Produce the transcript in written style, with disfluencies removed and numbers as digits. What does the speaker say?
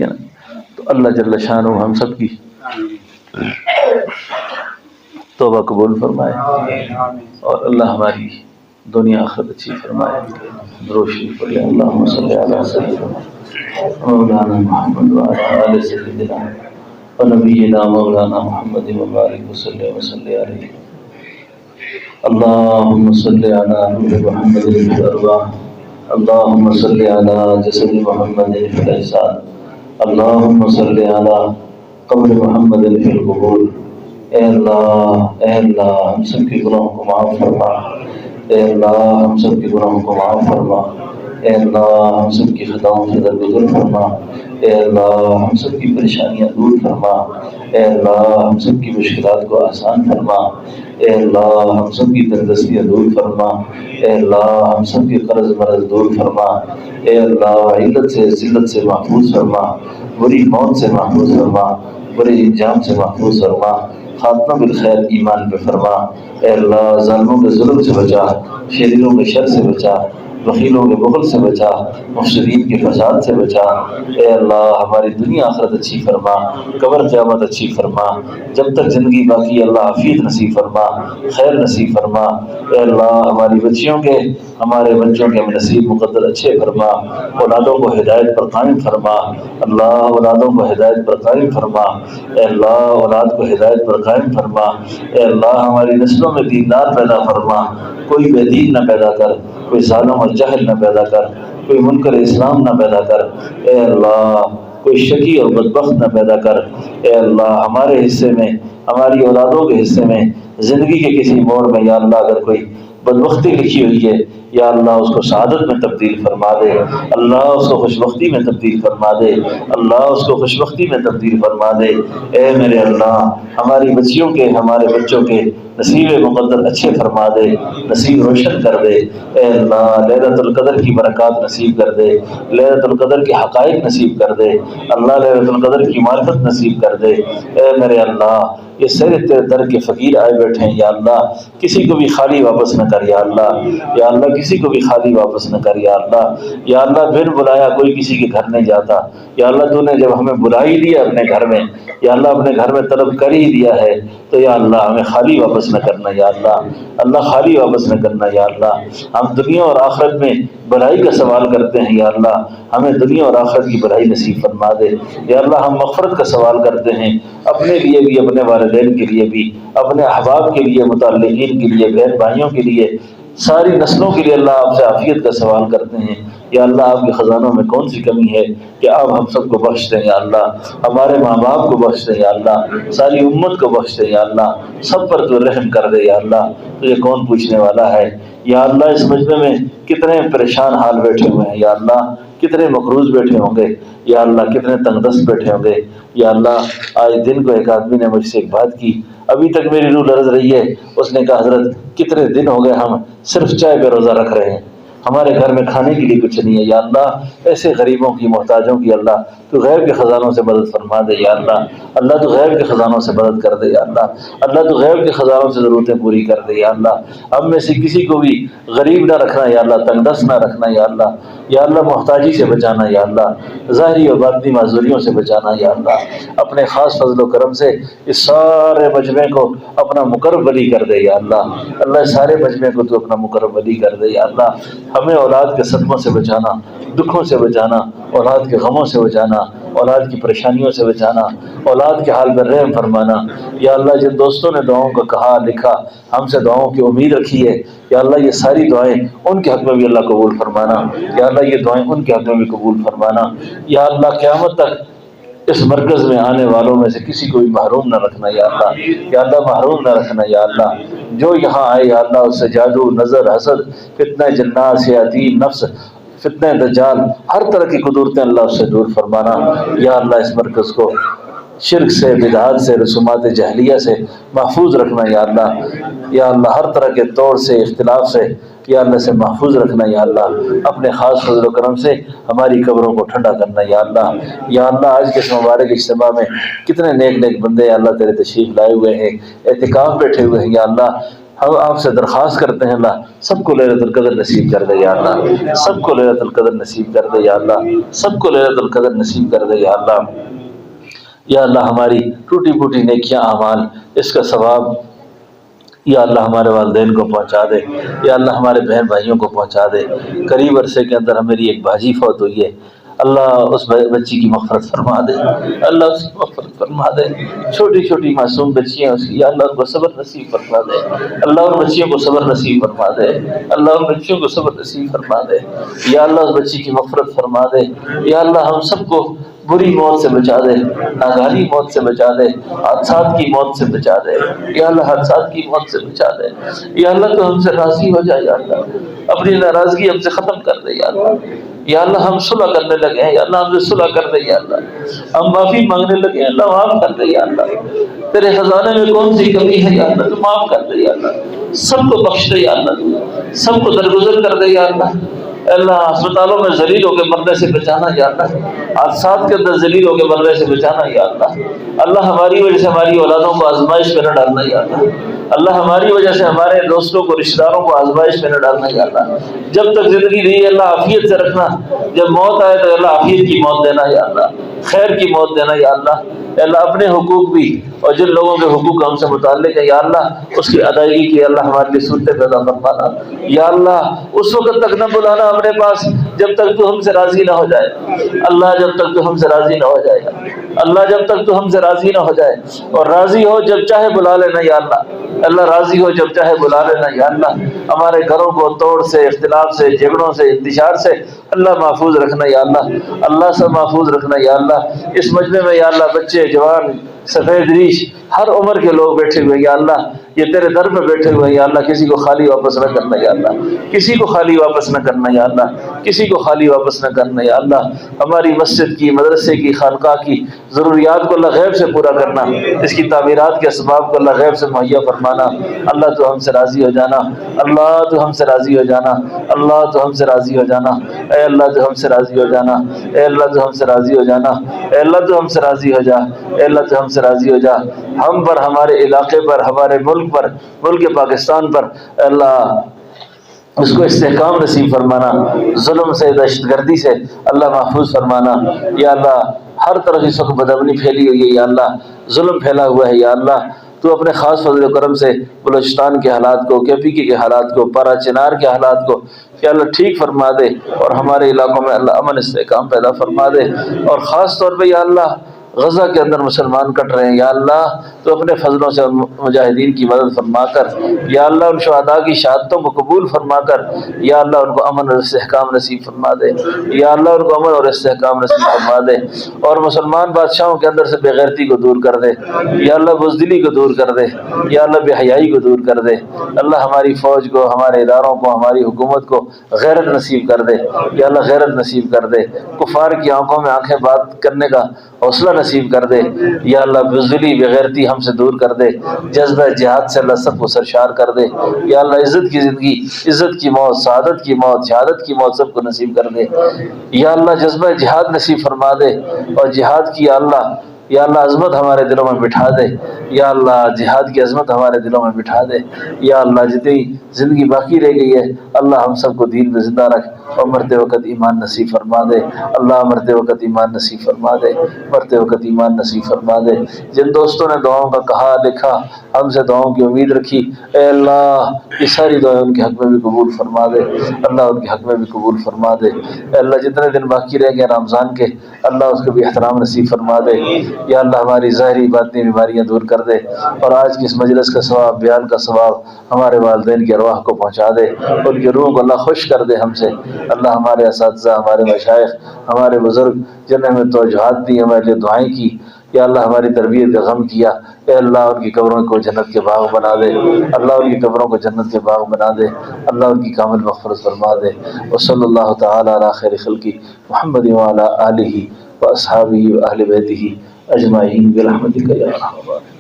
ٹھیک ہے نا. تو اللہ جل شانہ ہم سب کی توبہ قبول فرمائے اور اللہ ہماری دنیا آخرت اچھی فرمائے. روشنی پڑے. اللہم صلی علی سیدنا مولانا محمد وعلی آل سیدنا ونبینا مولانا محمد وبارک وسلم وصلی علیہ. اللہم صلی علی روح محمد فی الارواح. اللہم صلی علی جسد محمد فی الاجساد. اللہم صلی علی قبر محمد فی القبور. اے اللہ ہم سب کے گناہوں کو معاف فرما. اے اللہ ہم سب کے گناہوں کو معاف فرما. اے اللہ ہم سب کی خطاؤں سے درگزر فرما. اے اللہ ہم سب کی پریشانیاں دور فرما. اے اللہ ہم سب کی مشکلات کو آسان فرما. اے اللہ ہم سب کی تندرستیاں دور فرما. اے اللہ ہم سب کے قرض مرض دور فرما. اے اللہ علت سے ذلت سے محفوظ فرما. بری موت سے محفوظ فرما. برے انجام سے محفوظ فرما. خاتمہ بالخیر ایمان پہ فرما. اے اللہ ظالموں کے ظلم سے بچا. شریروں کے شر سے بچا. بخیلوں کے بخل سے بچا. مفسدین کے فساد سے بچا. اے اللہ ہماری دنیا آخرت اچھی فرما. قبر قیامت اچھی فرما. جب تک زندگی باقی اللہ عافیت نصیب فرما. خیر نصیب فرما. اے اللہ ہماری بچیوں کے ہمارے بچوں کے نصیب مقدر اچھے فرما. اولادوں کو ہدایت پر قائم فرما. اللہ اولادوں کو ہدایت پر قائم فرما. اے اللہ اولاد کو ہدایت پر قائم فرما. اے اللہ ہماری نسلوں میں دیندار پیدا فرما. کوئی بے دین نہ پیدا کر. کوئی ظالم اور جہل نہ پیدا کر. کوئی منکر اسلام نہ پیدا کر. اے اللہ کوئی شقی اور بدبخت نہ پیدا کر. اے اللہ ہمارے حصے میں ہماری اولادوں کے حصے میں زندگی کے کسی موڑ میں یا اللہ اگر کوئی بدبختی لکھی ہوئی ہے یا اللہ اس کو سعادت میں تبدیل فرما دے. اللہ اس کو خوشبختی میں تبدیل فرما دے. اللہ اس کو خوشبختی میں تبدیل فرما دے. اے میرے اللہ ہماری بچیوں کے ہمارے بچوں کے نصیب مقدر اچھے فرما دے. نصیب روشن کر دے. اے اللہ لیلۃ القدر کی برکات نصیب کر دے. لیلۃ القدر کے حقائق نصیب کر دے. اللہ لیلۃ القدر کی معرفت نصیب کر دے. اے میرے اللہ یہ سارے تیرے در کے فقیر آئے بیٹھے ہیں یا اللہ کسی کو بھی خالی واپس نہ کر یا اللہ. یا اللہ کسی کو بھی خالی واپس نہ کر یا اللہ. یا اللہ بن بلایا کوئی کسی کے گھر نہیں جاتا. یا اللہ تو نے جب ہمیں بلا ہی دیا اپنے گھر میں یا اللہ اپنے گھر میں طلب کر ہی دیا ہے تو یا اللہ ہمیں خالی واپس نہ کرنا یا اللہ. اللہ خالی واپس نہ کرنا یا اللہ. ہم دنیا اور آخرت میں بھلائی کا سوال کرتے ہیں یا اللہ ہمیں دنیا اور آخرت کی بھلائی نصیب فرما دے. یا اللہ ہم مغفرت کا سوال کرتے ہیں اپنے لیے بھی اپنے والدین کے لیے بھی اپنے احباب کے لیے متعلقین کے لیے بہن بھائیوں کے لیے ساری نسلوں کے لیے اللہ آپ سے عافیت کا سوال کرتے ہیں. یا اللہ آپ کے خزانوں میں کون سی کمی ہے کہ آپ ہم سب کو بخش دیں یا اللہ. ہمارے ماں باپ کو بخش دیں یا اللہ. ساری امت کو بخش دیں یا اللہ. سب پر تو رحم کر دے یا اللہ. تجھے کون پوچھنے والا ہے یا اللہ. اس مجمع میں کتنے پریشان حال بیٹھے ہوئے ہیں یا اللہ. کتنے مقروض بیٹھے ہوں گے یا اللہ. کتنے تنگ دست بیٹھے ہوں گے یا اللہ. آج دن کو ایک آدمی نے مجھ سے ایک بات کی ابھی تک میری روح لرز رہی ہے. اس نے کہا حضرت کتنے دن ہو گئے ہم صرف چائے پہ روزہ رکھ رہے ہیں. ہمارے گھر میں کھانے کے لیے کچھ نہیں ہے یا اللہ. ایسے غریبوں کی محتاجوں کی اللہ تو غیب کے خزانوں سے مدد فرما دے یا اللہ. اللہ تو غیب کے خزانوں سے مدد کر دے یا اللہ. اللہ تو غیب کے خزانوں سے ضرورتیں پوری کر دے یا اللہ. ہم میں سے کسی کو بھی غریب نہ رکھنا یا اللہ. تنگ دست نہ رکھنا یا اللہ. یا اللہ محتاجی سے بچانا یا اللہ. ظاہری اور باطنی معذوریوں سے بچانا یا اللہ. اپنے خاص فضل و کرم سے اس سارے مجمع کو اپنا مقرب ولی کر دے یا اللہ. اللہ اس سارے مجمع کو تو اپنا مقرب ولی کر دے یا اللہ. ہمیں اولاد کے صدموں سے بچانا, دکھوں سے بچانا, اولاد کے غموں سے بچانا, اولاد کی پریشانیوں سے بچانا, اولاد کے حال پر رحم فرمانا یا اللہ. جن دوستوں نے دعاؤں کا کہا لکھا ہم سے دعاؤں کی امید رکھی ہے یا اللہ یہ ساری دعائیں ان کے حق میں بھی اللہ قبول فرمانا یا اللہ. یہ دعائیں ان کے حق میں بھی قبول فرمانا یا اللہ. قیامت تک اس مرکز میں آنے والوں میں سے کسی کو بھی محروم نہ رکھنا یا اللہ. یا اللہ محروم نہ رکھنا یا اللہ. جو یہاں آئے یا اللہ اس سے جادو, نظر, حسد, فتنہ جنات, شیاطین, نفس, فتنہ دجال, ہر طرح کی قدرتیں اللہ اس سے دور فرمانا یا اللہ. اس مرکز کو شرک سے, بدعات سے, رسومات جہلیہ سے محفوظ رکھنا یا اللہ. یا اللہ ہر طرح کے توڑ سے, اختلاف سے یا اللہ سے محفوظ رکھنا یا اللہ. اپنے خاص فضل و کرم سے ہماری قبروں کو ٹھنڈا کرنا یا اللہ. یا اللہ آج کے اس مبارک اجتماع میں کتنے نیک نیک بندے یا اللہ تیرے تشریف لائے ہوئے ہیں, اعتکاف بیٹھے ہوئے ہیں یا اللہ. ہم آپ سے درخواست کرتے ہیں اللہ سب کو لیلۃ القدر نصیب کر دے یا اللہ، سب کو لیلۃ القدر نصیب کر دے یا اللہ، سب کو لیلۃ القدر نصیب کر دے یا اللہ۔ یا اللہ ہماری ٹوٹی پھوٹی نیکیاں اعمال اس کا ثواب یا اللہ ہمارے والدین کو پہنچا دے، یا اللہ ہمارے بہن بھائیوں کو پہنچا دے۔ قریب عرصے کے اندر میری ایک بھاجی فوت ہوئی ہے، اللہ اس بچی کی مغفرت فرما دے، اللہ اس کی مغفرت فرما دے۔ چھوٹی چھوٹی معصوم بچیاں اس کی، یا اللہ ان کو صبر نصیب فرما دے، اللہ ان بچیوں کو صبر نصیب فرما دے، اللہ ان بچیوں کو صبر نصیب فرما دے، یا اللہ اس بچی کی مغفرت فرما دے، یا اللہ ہم سب کو بری موت سے بچا دے، ناگہانی موت سے بچا دے، حادثات کی موت سے بچا دے، یا اللہ حادثات کی موت سے بچا دے، یا اللہ تو ہم سے راضی ہو جائے، یا اللہ اپنی ناراضگی ہم سے ختم کر دے، یا اللہ، یا اللہ ہم صلح کرنے لگے ہیں، یا اللہ ہم سے صلح کر دے، یا اللہ ہم معافی مانگنے لگے ہیں، اللہ معاف کر دے، یا اللہ تیرے خزانے میں کون سی کمی ہے، یا اللہ تو معاف کر دے، یا اللہ سب کو بخش دے، یا اللہ سب کو درگزر کر دے، یا اللہ اللہ ہسپتالوں میں ذلیل ہو کے مرنے سے بچانا، یا اللہ حادثات کے اندر ذلیل ہو کے مرنے سے بچانا، یا اللہ اللہ ہماری وجہ سے ہماری اولادوں کو آزمائش میں نہ ڈالنا، یا اللہ اللہ ہماری وجہ سے ہمارے دوستوں کو رشتہ داروں کو آزمائش میں نہ ڈالنا، یا اللہ جب تک زندگی دی اللہ عافیت سے رکھنا، جب موت آئے تو اللہ عافیت کی موت دینا، یا اللہ خیر کی موت دینا، یا اللہ اللہ اپنے حقوق بھی اور جن لوگوں کے حقوق ہم سے متعلق ہے یا اللہ اس کی ادائیگی کی اللہ ہمارے لیے صورتیں پیدا فرمانا، یا اللہ اس وقت تک نہ بلانا اپنے پاس جب تک تو ہم سے راضی نہ ہو جائے، اللہ جب تک تو ہم سے راضی نہ ہو جائے، اللہ جب تک تو ہم سے راضی نہ ہو جائے، اور راضی ہو جب چاہے بلا لینا، یا اللہ اللہ راضی ہو جب چاہے بلا لینا، یا اللہ ہمارے گھروں کو توڑ سے، اختلاف سے، جھگڑوں سے، انتشار سے اللہ محفوظ رکھنا، یا اللہ اللہ سے محفوظ رکھنا، یا اللہ اس مجمع میں یا اللہ بچے جوان سفید ریش ہر عمر کے لوگ بیٹھے ہوئے، یا اللہ یہ تیرے در پہ بیٹھے ہوئے، یا اللہ کسی کو خالی واپس نہ کرنا، یا اللہ کسی کو خالی واپس نہ کرنا، یا اللہ کسی کو خالی واپس نہ کرنا، یا اللہ ہماری مسجد کی، مدرسے کی، خانقاہ کی ضروریات کو اللہ غیب سے پورا کرنا، اس کی تعمیرات کے اسباب کو اللہ غیب سے مہیا فرمانا، اللہ تو ہم سے راضی ہو جانا، اللہ تو ہم سے راضی ہو جانا، اللہ تو ہم سے راضی ہو جانا، اے اللہ تو ہم سے راضی ہو جانا، اے اللہ تو ہم سے راضی ہو جانا، اے اللہ تو ہم سے راضی ہو جا، اے اللہ تو ہم سے راضی ہو جا، ہم پر، ہمارے علاقے پر، ہمارے ملک پر، ملک پاکستان پر اللہ اس کو استحکام نصیب فرمانا، ظلم سے، دہشت گردی سے اللہ محفوظ فرمانا، یا اللہ ہر طرف اس وقت بدامنی پھیلی ہوئی ہے، یا اللہ ظلم پھیلا ہوا ہے، یا اللہ تو اپنے خاص فضل و کرم سے بلوچستان کے حالات کو، KPK کے حالات کو، پارا چنار کے حالات کو کہ اللہ ٹھیک فرما دے، اور ہمارے علاقوں میں اللہ امن استحکام پیدا فرما دے، اور خاص طور پہ یا اللہ غزہ کے اندر مسلمان کٹ رہے ہیں، یا اللہ تو اپنے فضلوں سے مجاہدین کی مدد فرما کر، یا اللہ ان شہداء کی شہادتوں کو قبول فرما کر، یا اللہ ان کو امن اور استحکام نصیب فرما دے، یا اللہ ان کو امن اور استحکام نصیب فرما دے، اور مسلمان بادشاہوں کے اندر سے بے غیرتی کو دور کر دے، یا اللہ بزدلی کو دور کر دے، یا اللہ بے حیائی کو دور کر دے، اللہ ہماری فوج کو، ہمارے اداروں کو، ہماری حکومت کو غیرت نصیب کر دے، یا اللہ غیرت نصیب کر دے، کفار کی آنکھوں میں آنکھیں بات کرنے کا حوصلہ نصیب کر دے، یا اللہ بزدلی بغیرتی ہم سے دور کر دے، جذبہ جہاد سے اللہ سب کو سرشار کر دے، یا اللہ عزت کی زندگی، عزت کی موت، سعادت کی موت، شہادت کی موت سب کو نصیب کر دے، یا اللہ جذبہ جہاد نصیب فرما دے، اور جہاد کی یا اللہ عظمت ہمارے دلوں میں بٹھا دے، یا اللہ جہاد کی عظمت ہمارے دلوں میں بٹھا دے، یا اللہ جتنی زندگی باقی رہ گئی ہے اللہ ہم سب کو دین میں زندہ رکھ، اور مرتے وقت ایمان نصیب فرما دے، اللہ مرتے وقت ایمان نصیب فرما دے، مرتے وقت ایمان نصیب فرما دے۔ جن دوستوں نے دعاؤں کا کہا لکھا، ہم سے دعاؤں کی امید رکھی، اے اللہ یہ ساری دعائیں ان کے حق میں بھی قبول فرما دے، اللہ ان کے حق میں بھی قبول فرما دے، اے اللہ جتنے دن باقی رہ گئے رمضان کے اللہ اس کو بھی احترام نصیب فرما دے، یا اللہ ہماری ظاہری باطنی بیماریاں دور کر دے، اور آج کی اس مجلس کا ثواب، بیان کا ثواب ہمارے والدین کی ارواح کو پہنچا دے، ان کی روح کو اللہ خوش کر دے ہم سے، اللہ ہمارے اساتذہ، ہمارے مشائخ، ہمارے بزرگ جنہیں ہمیں توجہات دی، ہمارے لیے دعائیں کی، یا اللہ ہماری تربیت کا غم کیا، اے اللہ ان کی قبروں کو جنت کے باغ بنا دے، اللہ ان کی قبروں کو جنت کے باغ بنا دے، اللہ ان کی کامل مغفرت فرما دے، وصلی اللہ تعالی علی خیر خلقہ محمد وعلی آلہ واصحابہ واہل بیتہ اجمعین برحمتک یا ارحم الراحمین۔